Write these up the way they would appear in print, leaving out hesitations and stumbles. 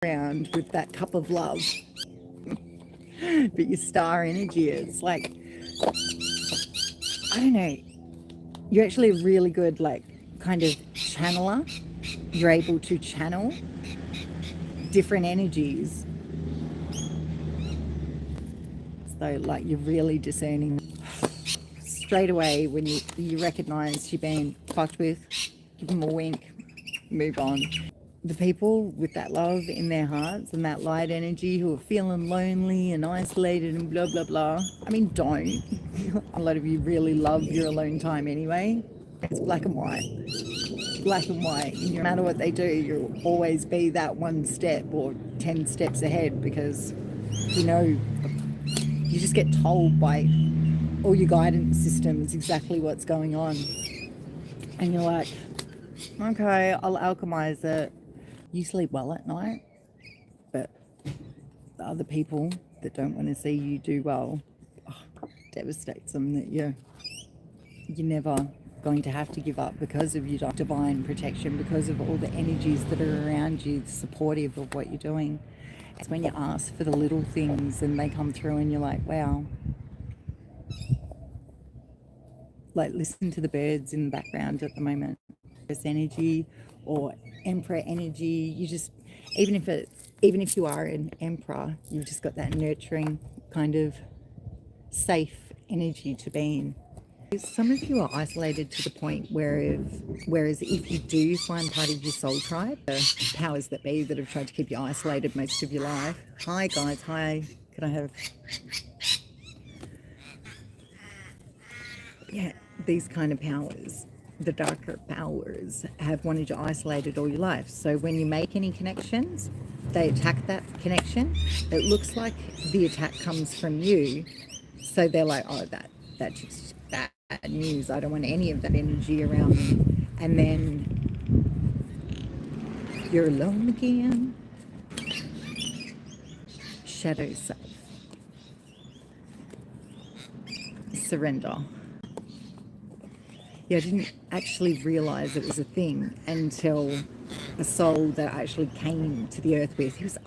around with that cup of love. But your star energy is like, I don't know, you're actually a really good, like, kind of channeler. You're able to channel different energies. So, like, you're really discerning. Straight away, when you recognize you're being fucked with, give them a wink, move on. The people with that love in their hearts and that light energy who are feeling lonely and isolated and blah, blah, blah. I mean, don't. A lot of you really love your alone time anyway. It's black and white. Black and white. And no matter what they do, you'll always be that one step or 10 steps ahead, because you just get told by all your guidance systems exactly what's going on. And you're like, okay, I'll alchemize it. You sleep well at night, but the other people that don't want to see you do well, devastates them that you're never going to have to give up because of your divine protection, because of all the energies that are around you, supportive of what you're doing. It's when you ask for the little things and they come through and you're like, wow. Like, listen to the birds in the background at the moment. This energy or emperor energy, you just, even if you are an emperor, you've just got that nurturing kind of safe energy to be in. Some of you are isolated to the point whereas if you do find part of your soul tribe, the powers that be that have tried to keep you isolated most of your life. Hi guys, hi. Can I have... Yeah, these kind of powers, the darker powers, have wanted you isolated all your life. So when you make any connections, they attack that connection. It looks like the attack comes from you. So they're like, oh, that's just bad news. I don't want any of that energy around me. And then you're alone again. Shadow self. Surrender. Yeah, I didn't actually realize it was a thing until a soul that I actually came to the earth with,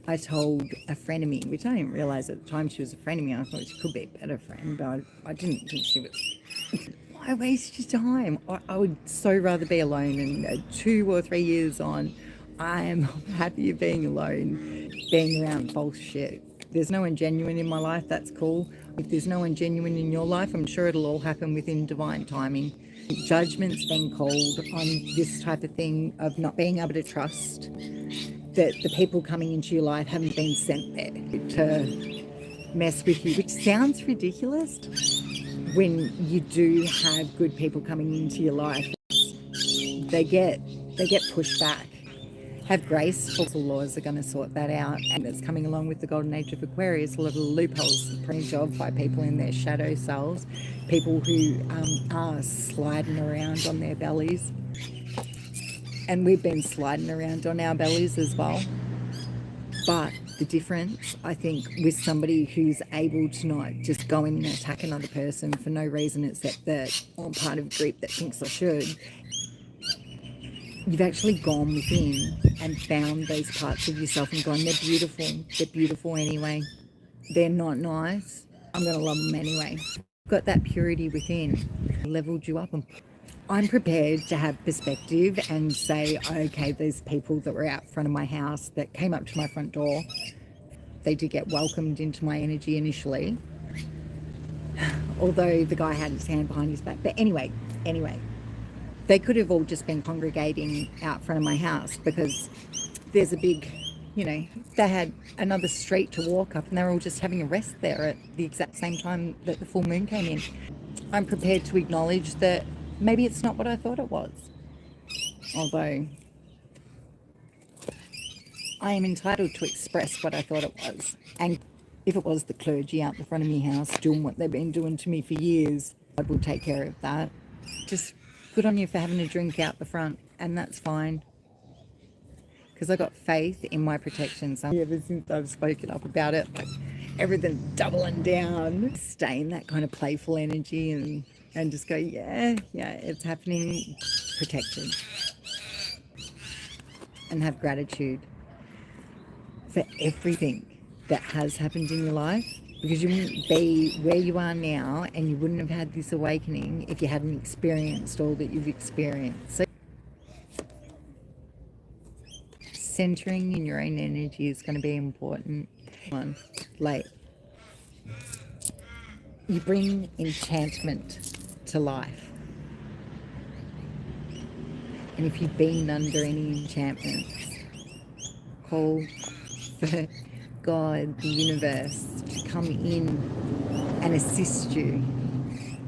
I told a friend of me, which I didn't realize at the time she was a friend of me. I thought she could be a better friend, but I didn't think she was. Why waste your time? I would so rather be alone. And 2 or 3 years on, I am happier being alone, being around false shit. There's no one genuine in my life, that's cool. If there's no one genuine in your life, I'm sure it'll all happen within divine timing. Judgment's been called on this type of thing of not being able to trust that the people coming into your life haven't been sent there to mess with you, which sounds ridiculous when you do have good people coming into your life. They get pushed back. Have grace. Causal laws are going to sort that out, and it's coming along with the golden age of Aquarius. A lot of the loopholes are put job by people in their shadow selves, people who are sliding around on their bellies, and we've been sliding around on our bellies as well. But the difference, I think, with somebody who's able to not just go in and attack another person for no reason except that I'm part of a group that thinks I should, you've actually gone within and found those parts of yourself and gone, they're beautiful anyway. They're not nice, I'm going to love them anyway. You've got that purity within, leveled you up. And I'm prepared to have perspective and say, okay, these people that were out front of my house that came up to my front door, they did get welcomed into my energy initially, although the guy had his hand behind his back. But anyway, they could have all just been congregating out front of my house because there's a big, they had another street to walk up and they were all just having a rest there at the exact same time that the full moon came in. I'm prepared to acknowledge that maybe it's not what I thought it was. Although I am entitled to express what I thought it was. And if it was the clergy out the front of my house doing what they've been doing to me for years, I will take care of that. Just good on you for having a drink out the front, and that's fine. Because I got faith in my protection. So ever since I've spoken up about it, like everything's doubling down. Stay in that kind of playful energy and just go, yeah, it's happening. Protection. And have gratitude. for everything that has happened in your life, because you wouldn't be where you are now and you wouldn't have had this awakening if you hadn't experienced all that you've experienced. So centering in your own energy is going to be important. Like, you bring enchantment to life. And if you've been under any enchantments, call for God, the universe, to come in and assist you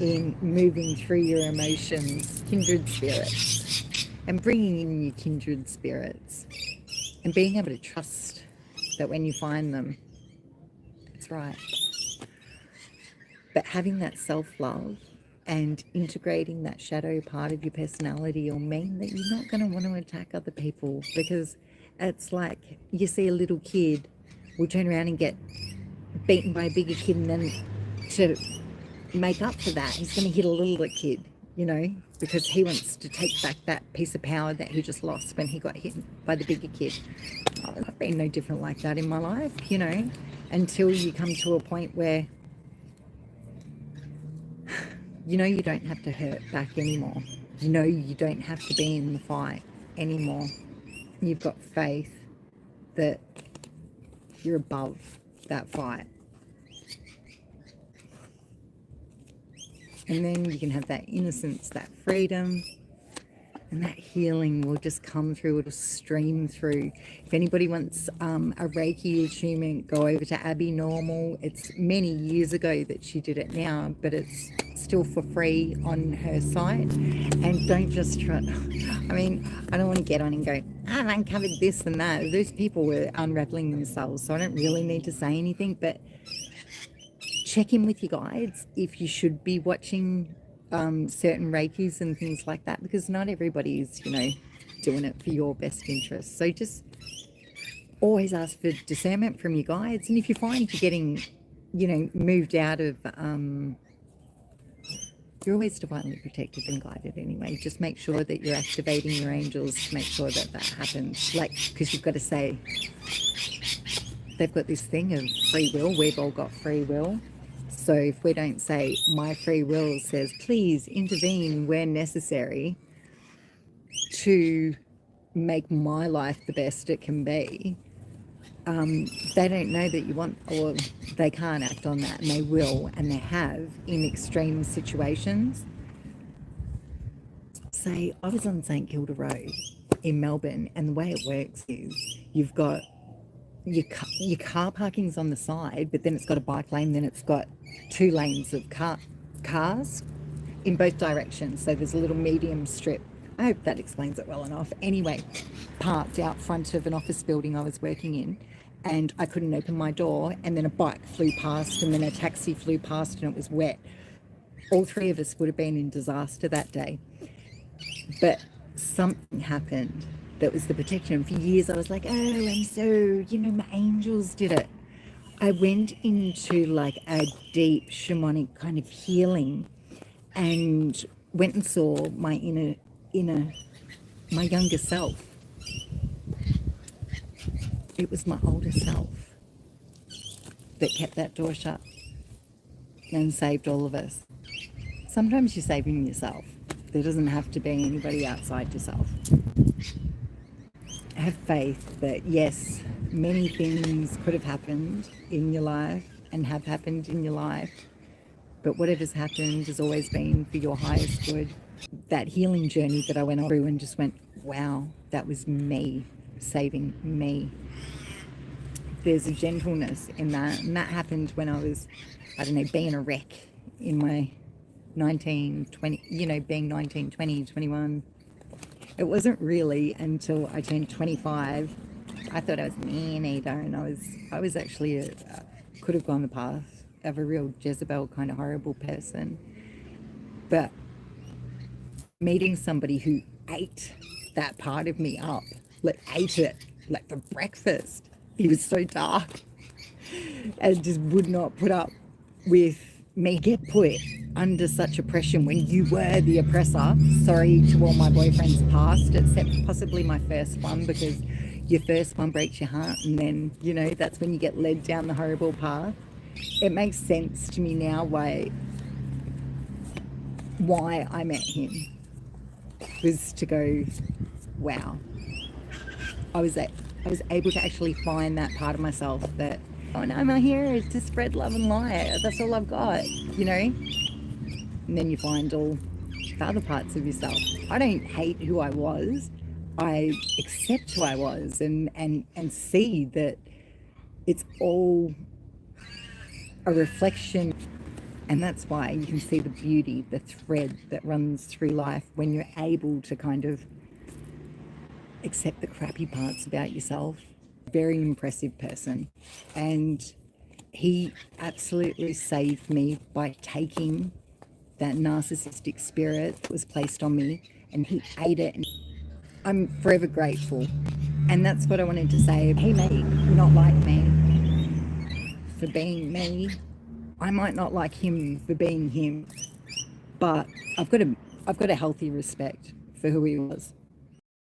in moving through your emotions, kindred spirits, and bringing in your kindred spirits, and being able to trust that when you find them, it's right. But having that self-love and integrating that shadow part of your personality will mean that you're not going to want to attack other people, because it's like you see a little kid will turn around and get beaten by a bigger kid, and then to make up for that, he's going to hit a littler kid, you know, because he wants to take back that piece of power that he just lost when he got hit by the bigger kid. I've been no different like that in my life, you know, until you come to a point where you know you don't have to hurt back anymore. You know you don't have to be in the fight anymore. You've got faith that you're above that fight. And then you can have that innocence, that freedom, and that healing will just come through. It'll stream through. If anybody wants a Reiki attunement, go over to Abby Normal. It's many years ago that she did it now, but it's still for free on her site. And don't just try. I mean, I don't want to get on and go, I've uncovered this and that. Those people were unraveling themselves, so I don't really need to say anything, but check in with your guides if you should be watching certain Reikis and things like that, because not everybody is, you know, doing it for your best interest. So just always ask for discernment from your guides. And if you find you're getting, you know, moved out of, you're always divinely protected and guided anyway. Just make sure that you're activating your angels to make sure that that happens. Like, because you've got to say, they've got this thing of free will. We've all got free will. So if we don't say, my free will says, please intervene where necessary to make my life the best it can be, they don't know that you want, or they can't act on that, and they will, and they have in extreme situations. Say, I was on St Kilda Road in Melbourne, and the way it works is you've got your car parking's on the side, but then it's got a bike lane, then it's got 2 lanes of cars in both directions. So there's a little medium strip. I hope that explains it well enough. Anyway, parked out front of an office building I was working in, and I couldn't open my door, and then a bike flew past, and then a taxi flew past, and it was wet. All 3 of us would have been in disaster that day. But something happened that was the protection. For years I was like, oh, and so, you know, my angels did it. I went into like a deep shamanic kind of healing, and went and saw my my younger self. It was my older self that kept that door shut and saved all of us. Sometimes you're saving yourself. There doesn't have to be anybody outside yourself. Have faith that yes, many things could have happened in your life and have happened in your life, but whatever's happened has always been for your highest good. That healing journey that I went through and just went, wow, that was me saving me. There's a gentleness in that, and that happened when I was, I don't know, being a wreck in my 19, 20, you know, being 19, 20, 21. It wasn't really until I turned 25. I thought I was neater, and I was actually could have gone the path of a real Jezebel kind of horrible person. But meeting somebody who ate that part of me up, like ate it like for breakfast. He was so dark and just would not put up with me get put under such oppression when you were the oppressor. Sorry to all my boyfriends past, except possibly my first one, because your first one breaks your heart, and then, you know, that's when you get led down the horrible path. It makes sense to me now why I met him, was to go, wow, I was able to actually find that part of myself that, oh no, my hero is to spread love and light. That's all I've got, you know? And then you find all the other parts of yourself. I don't hate who I was. I accept who I was, and see that it's all a reflection. And that's why you can see the beauty, the thread that runs through life when you're able to kind of accept the crappy parts about yourself. Very impressive person. And he absolutely saved me by taking that narcissistic spirit that was placed on me, and he ate it. And I'm forever grateful. And that's what I wanted to say. He may not like me for being me. I might not like him for being him, but I've got a healthy respect for who he was.